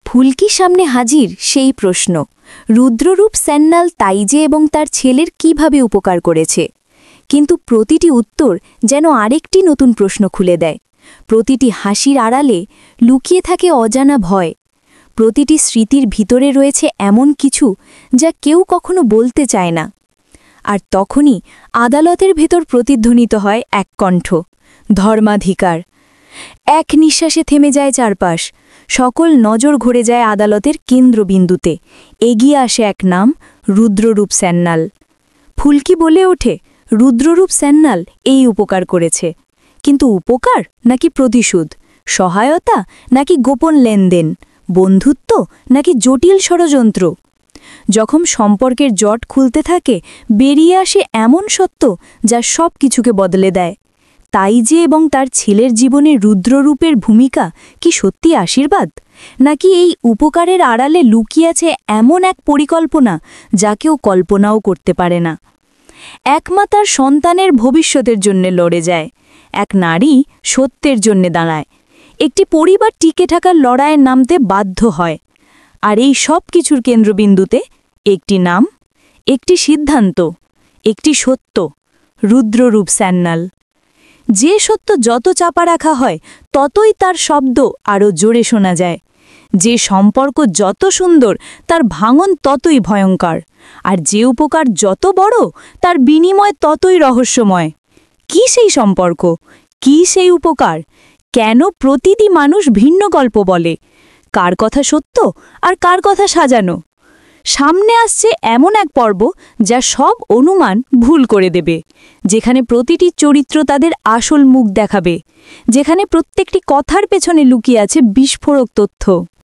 ফুলকি সামনে হাজির সেই প্রশ্ন, রুদ্ররূপ স্যান্নাল তাইজে এবং তার ছেলের কিভাবে উপকার করেছে। কিন্তু প্রতিটি উত্তর যেন আরেকটি নতুন প্রশ্ন খুলে দেয়। প্রতিটি হাসির আড়ালে লুকিয়ে থাকে অজানা ভয়। প্রতিটি স্মৃতির ভিতরে রয়েছে এমন কিছু যা কেউ কখনো বলতে চায় না। আর তখনই আদালতের ভেতর প্রতিধ্বনিত হয় এক কণ্ঠ, ধর্মাধিকার। এক নিঃশ্বাসে থেমে যায় চারপাশ। সকল নজর ঘুরে যায় আদালতের কেন্দ্রবিন্দুতে। এগিয়ে আসে এক নাম, রুদ্ররূপ স্যান্নাল। ফুলকি বলে ওঠে, রুদ্ররূপ স্যান্নাল এই উপকার করেছে। কিন্তু উপকার নাকি প্রতিশোধ, সহায়তা নাকি গোপন লেনদেন, বন্ধুত্ব নাকি জটিল ষড়যন্ত্র। যখন সম্পর্কের জট খুলতে থাকে, বেরিয়ে আসে এমন সত্য যা সব কিছুকে বদলে দেয়। তাইজে এবং তার ছেলের জীবনে রুদ্ররূপের ভূমিকা কি সত্যি আশীর্বাদ, নাকি এই উপকারের আড়ালে লুকিয়ে আছে এমন এক পরিকল্পনা যা কেউ কল্পনাও করতে পারে না। এক মা তার সন্তানের ভবিষ্যতের জন্য লড়ে যায়, এক নারী সত্যের জন্য দাঁড়ায়, একটি পরিবার টিকে থাকার লড়াইয়ে নামতে বাধ্য হয়। আর এই সব কিছুর কেন্দ্রবিন্দুতে একটি নাম, একটি সিদ্ধান্ত, একটি সত্য, রুদ্ররূপ স্যান্নাল। যে সত্য যত চাপা রাখা হয় ততই তার শব্দ আরও জোরে শোনা যায়। যে সম্পর্ক যত সুন্দর তার ভাঙন ততই ভয়ঙ্কর। আর যে উপকার যত বড় তার বিনিময় ততই রহস্যময়। কি সেই সম্পর্ক, কি সেই উপকার, কেন প্রতিটি মানুষ ভিন্ন গল্প বলে, কার কথা সত্য আর কার কথা সাজানো। সামনে আসছে এমন এক পর্ব যা সব অনুমান ভুল করে দেবে, যেখানে প্রতিটি চরিত্র তাদের আসল মুখ দেখাবে, যেখানে প্রত্যেকটি কথার পেছনে লুকিয়ে আছে বিস্ফোরক তথ্য।